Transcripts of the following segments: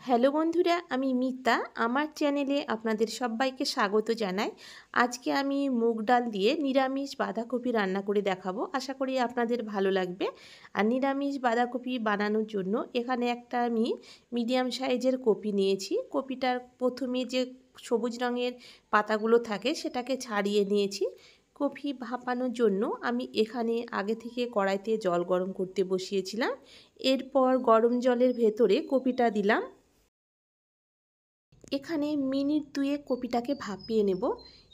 Hello বন্ধুরা, আমি মিতা। আমার চ্যানেলে আপনাদের সবাইকে স্বাগত জানাই। আজকে আমি মুগ ডাল দিয়ে নিরামিষ বাঁধাকপি রান্না করে দেখাবো। আশা করি আপনাদের ভালো লাগবে। আর নিরামিষ বাঁধাকপি বানানোর জন্য এখানে একটা আমি মিডিয়াম সাইজের কপি নিয়েছি। কপিটার প্রথমে যে সবুজ রঙের পাতাগুলো থাকে সেটাকে ছাড়িয়ে নিয়েছি। কপি ভাপানোর জন্য আমি এখানে আগে থেকে কড়াইতে জল গরম করতে বসিয়েছিলাম। এরপর গরম জলের ভেতরে কপিটা দিলাম। এখানে মিনিট দুয়েক কপিটাকে ভাপিয়ে নেব।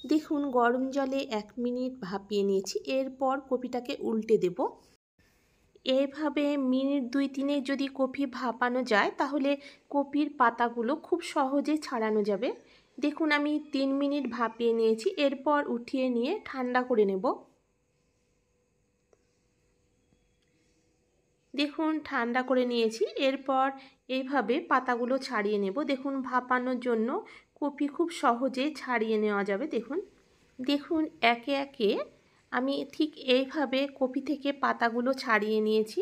দেখুন গরম জলে 1 মিনিট ভাপিয়ে নিয়েছি। এরপর কপিটাকে উল্টে দেব। এইভাবে মিনিট 2-3 যদি কপি ভাপানো যায় তাহলে কপির পাতাগুলো খুব সহজে ছাড়ানো যাবে। দেখুন আমি 3 মিনিট ভাপিয়ে নিয়েছি। এরপর উঠিয়ে নিয়ে ঠান্ডা করে নেব। দেখুন ঠান্ডা করে নিয়েছি। এরপর এইভাবে পাতাগুলো ছাড়িয়ে নেব। দেখুন ভাপানোর জন্য কপি খুব সহজে ছাড়িয়ে নেওয়া যাবে। দেখুন একে একে আমি ঠিক এইভাবে কপি থেকে পাতাগুলো ছাড়িয়ে নিয়েছি।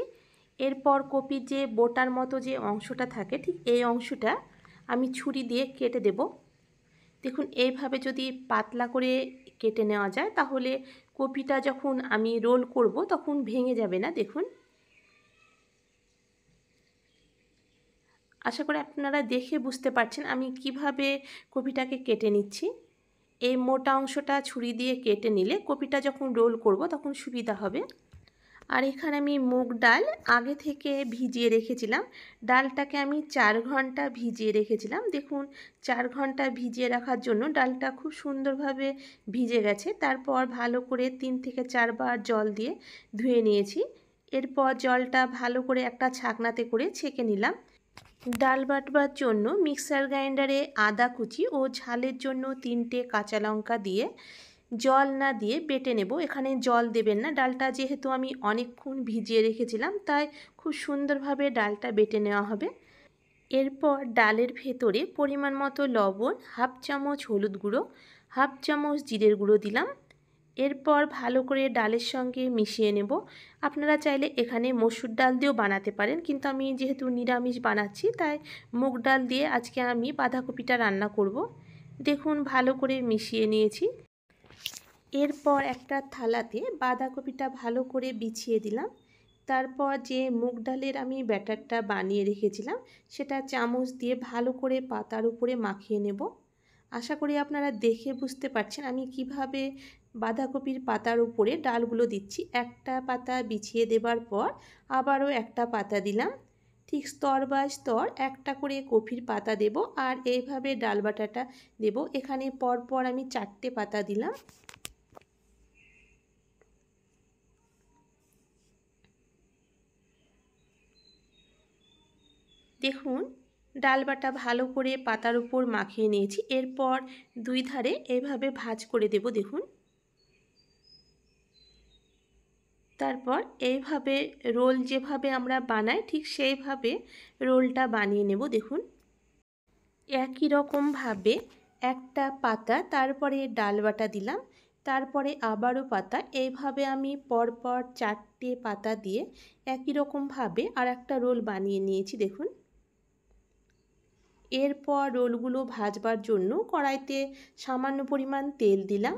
এরপর কপির যে বোটার মতো যে অংশটা থাকে ঠিক এই অংশটা আমি ছুরি দিয়ে কেটে দেব। দেখুন এইভাবে যদি পাতলা করে কেটে নেওয়া যায় তাহলে কপিটা যখন আমি রোল করব তখন ভেঙে যাবে না। দেখুন, আশা করি আপনারা দেখে বুঝতে পারছেন আমি কিভাবে কপিটাকে কেটে নিচ্ছি। এই মোটা অংশটা ছুরি দিয়ে কেটে নিলে কপিটা যখন রোল করব তখন সুবিধা হবে। আর এখানে আমি মুগ ডাল আগে থেকে ভিজিয়ে রেখেছিলাম। ডালটাকে আমি 4 ঘন্টা ভিজিয়ে রেখেছিলাম। দেখুন 4 ঘন্টা ভিজিয়ে রাখার জন্য ডালটা খুব সুন্দরভাবে ভিজে গেছে। তারপর ভালো করে 3 থেকে 4 বার জল দিয়ে ধুয়ে নিয়েছি। এরপর জলটা ভালো করে একটা ছাঁকনাতে করে ছেঁকে নিলাম। ডাল বাটবার জন্য মিক্সার গ্রাইন্ডারে আদা কুচি ও ঝালের জন্য 3টে কাঁচা লঙ্কা দিয়ে জল না দিয়ে বেটে নেব। এখানে জল দেবেন না। ডালটা যেহেতু আমি অনেকক্ষণ ভিজিয়ে রেখেছিলাম তাই খুব সুন্দরভাবে ডালটা বেটে নেওয়া হবে। এরপর ডালের ভেতরে পরিমাণ মতো লবণ, হাফ চামচ হলুদ গুঁড়ো, হাফ চামচ জিরের গুঁড়ো দিলাম। এরপর ভালো করে ডালের সঙ্গে মিশিয়ে নেব। আপনারা চাইলে এখানে মসুর ডাল দিয়েও বানাতে পারেন, কিন্তু আমি যেহেতু নিরামিষ বানাচ্ছি তাই মুগ ডাল দিয়ে আজকে আমি বাঁধাকপিটা রান্না করব। দেখুন ভালো করে মিশিয়ে নিয়েছি। এরপর একটা থালাতে বাঁধাকপিটা ভালো করে বিছিয়ে দিলাম। তারপর যে মুগ ডালের আমি ব্যাটারটা বানিয়ে রেখেছিলাম সেটা চামচ দিয়ে ভালো করে পাতার উপরে মাখিয়ে নেব। আশা করি আপনারা দেখে বুঝতে পারছেন আমি কিভাবে বাঁধাকপির পাতার উপরে ডালগুলো দিচ্ছি। একটা পাতা বিছিয়ে দেবার পর আবারও একটা পাতা দিলাম। ঠিক স্তর বাই স্তর একটা করে কপির পাতা দেব আর এইভাবে ডাল বাটাটা দেব। এখানে পরপর আমি 4টে পাতা দিলাম। দেখুন ডাল বাটা ভালো করে পাতার উপর মাখিয়ে নিয়েছি। এরপর 2 ধারে এইভাবে ভাঁজ করে দেব। দেখুন, তারপর এইভাবে রোল যেভাবে আমরা বানাই ঠিক সেইভাবে রোলটা বানিয়ে নেব। দেখুন একই রকমভাবে একটা পাতা, তারপরে ডাল বাটা দিলাম, তারপরে আবারও পাতা, এইভাবে আমি পরপর 4টে পাতা দিয়ে একই রকমভাবে আর একটা রোল বানিয়ে নিয়েছি। দেখুন এরপর রোলগুলো ভাজবার জন্য কড়াইতে সামান্য পরিমাণ তেল দিলাম।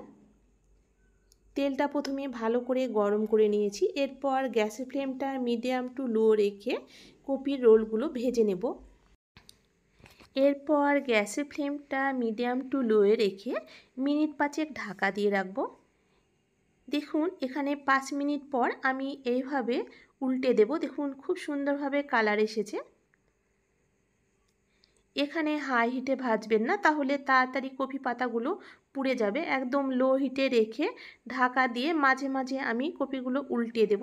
তেলটা প্রথমে ভালো করে গরম করে নিয়েছি। এরপর গ্যাসের ফ্লেমটা মিডিয়াম টু লো রেখে কপির রোলগুলো ভেজে নেব। এরপর গ্যাসের ফ্লেমটা মিডিয়াম টু লোয়ে রেখে মিনিট 5 ঢাকা দিয়ে রাখব। দেখুন এখানে 5 মিনিট পর আমি এইভাবে উল্টে দেব। দেখুন খুব সুন্দরভাবে কালার এসেছে। এখানে হাই হিটে ভাজবেন না, তাহলে তাড়াতাড়ি কপি পাতাগুলো পুড়ে যাবে। একদম লো হিটে রেখে ঢাকা দিয়ে মাঝে মাঝে আমি কপিগুলো উল্টে দেব।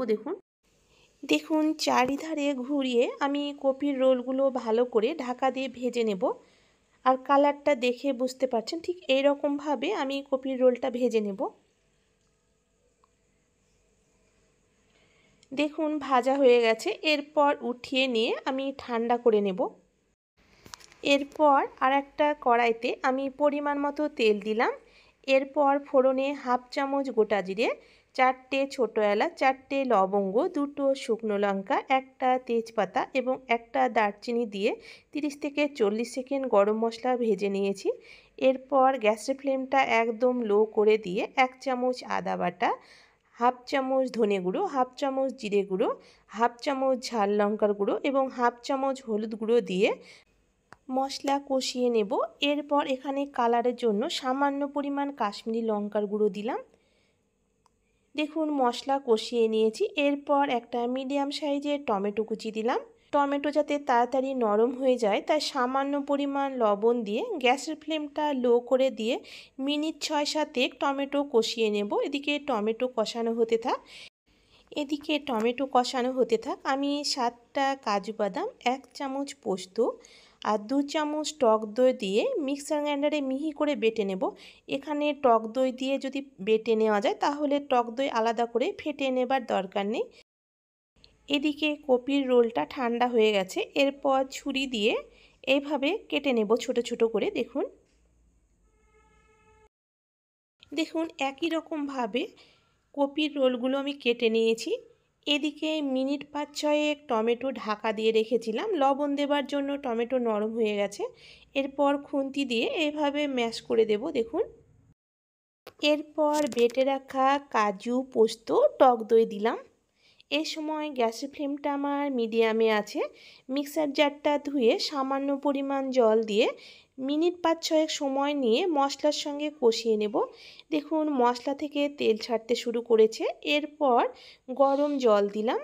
দেখুন চারিধারে ঘুরিয়ে আমি কপির রোলগুলো ভালো করে ঢাকা দিয়ে ভেজে নেব। আর কালারটা দেখে বুঝতে পারছেন ঠিক এই রকমভাবে আমি কপির রোলটা ভেজে নেব। দেখুন ভাজা হয়ে গেছে। এরপর উঠিয়ে নিয়ে আমি ঠান্ডা করে নেব। এরপর আর একটা কড়াইতে আমি পরিমাণ মতো তেল দিলাম। এরপর ফোড়নে হাফ চামচ গোটা জিরে, 4টে ছোটো এলাচ, 4টে লবঙ্গ, 2টো শুকনো লঙ্কা, 1টা তেজপাতা এবং 1টা দারচিনি দিয়ে 30 থেকে 40 সেকেন্ড গরম মশলা ভেজে নিয়েছি। এরপর গ্যাসের ফ্লেমটা একদম লো করে দিয়ে 1 চামচ আদা বাটা, হাফ চামচ ধনে গুঁড়ো, হাফ চামচ জিরে গুঁড়ো, হাফ চামচ ঝাল লঙ্কার গুঁড়ো এবং হাফ চামচ হলুদ গুঁড়ো দিয়ে মশলা কষিয়ে নেব। এরপর এখানে কালারের জন্য সামান্য পরিমাণ কাশ্মীরি লঙ্কার গুঁড়ো দিলাম। দেখুন মশলা কষিয়ে নিয়েছি। এরপর একটা মিডিয়াম সাইজের টমেটো কুচি দিলাম। টমেটো যাতে তাড়াতাড়ি নরম হয়ে যায় তাই সামান্য পরিমাণ লবণ দিয়ে গ্যাসের ফ্লেমটা লো করে দিয়ে মিনিট 6-7 টমেটো কষিয়ে নেব। এদিকে টমেটো কষানো হতে থাক আমি 7টা কাজু বাদাম, 1 চামচ পোস্ত আর 2 চামচ টক দই দিয়ে মিক্সার গ্রাইন্ডারে মিহি করে বেটে নেব। এখানে টক দই দিয়ে যদি বেটে নেওয়া যায় তাহলে টক দই আলাদা করে ফেটে নেবার দরকার নেই। এদিকে কপির রোলটা ঠান্ডা হয়ে গেছে। এরপর ছুরি দিয়ে এইভাবে কেটে নেব ছোট ছোট করে। দেখুন একই রকমভাবে কপির রোলগুলো আমি কেটে নিয়েছি। এদিকে মিনিট 5-6 টমেটো ঢাকা দিয়ে রেখেছিলাম লবণ দেবার জন্য। টমেটো নরম হয়ে গেছে। এরপর খুন্তি দিয়ে এইভাবে ম্যাশ করে দেব। দেখুন এরপর বেটে রাখা কাজু, পোস্ত, টক দই দিলাম। এই সময় গ্যাসের ফ্লেমটা আমার মিডিয়ামে আছে। মিক্সার জারটা ধুয়ে সামান্য পরিমাণ জল দিয়ে মিনিট 5-6 সময় নিয়ে মশলার সঙ্গে কষিয়ে নেব। দেখুন মশলা থেকে তেল ছাড়তে শুরু করেছে। এরপর গরম জল দিলাম,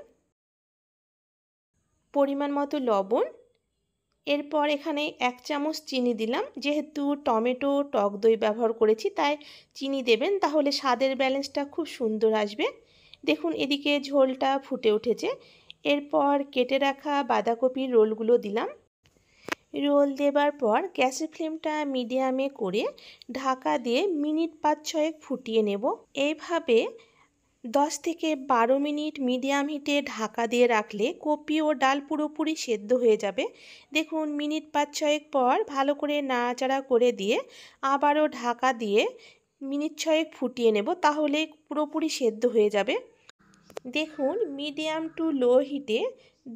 পরিমাণ মতো লবণ, এরপর এখানে 1 চামচ চিনি দিলাম। যেহেতু টমেটো টক দই ব্যবহার করেছি তাই চিনি দেবেন, তাহলে স্বাদের ব্যালেন্সটা খুব সুন্দর আসবে। দেখুন এদিকে ঝোলটা ফুটে উঠেছে। এরপর কেটে রাখা বাঁধাকপির রোলগুলো দিলাম। রোল দেবার পর গ্যাসের ফ্লেমটা মিডিয়ামে করে ঢাকা দিয়ে মিনিট 5-6 ফুটিয়ে নেব। এইভাবে 10 থেকে 12 মিনিট মিডিয়াম হিটে ঢাকা দিয়ে রাখলে কপি ও ডাল পুরোপুরি সেদ্ধ হয়ে যাবে। দেখুন মিনিট 5-6 পর ভালো করে নাড়াচাড়া করে দিয়ে আবারও ঢাকা দিয়ে মিনিট 6 ফুটিয়ে নেব, তাহলে পুরোপুরি সেদ্ধ হয়ে যাবে। দেখুন মিডিয়াম টু লো হিটে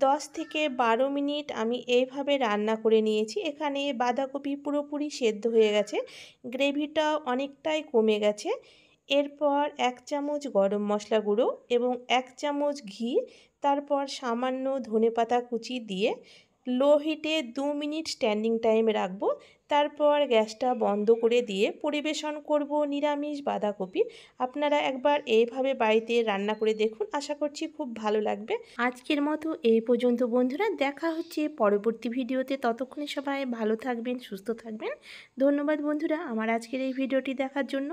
10 থেকে 12 মিনিট আমি এইভাবে রান্না করে নিয়েছি। এখানে বাঁধাকপি পুরোপুরি সেদ্ধ হয়ে গেছে, গ্রেভিটা অনেকটাই কমে গেছে। এরপর 1 চামচ গরম মশলা গুঁড়ো এবং 1 চামচ ঘি, তারপর সামান্য ধনেপাতা কুচি দিয়ে লো হিটে 2 মিনিট স্ট্যান্ডিং টাইম রাখবো। তারপর গ্যাসটা বন্ধ করে দিয়ে পরিবেশন করব নিরামিষ বাঁধাকপি। আপনারা একবার এইভাবে বাড়িতে রান্না করে দেখুন, আশা করছি খুব ভালো লাগবে। আজকের মতো এই পর্যন্ত বন্ধুরা, দেখা হচ্ছে পরবর্তী ভিডিওতে। ততক্ষণে সবাই ভালো থাকবেন, সুস্থ থাকবেন। ধন্যবাদ বন্ধুরা আমার আজকের এই ভিডিওটি দেখার জন্য।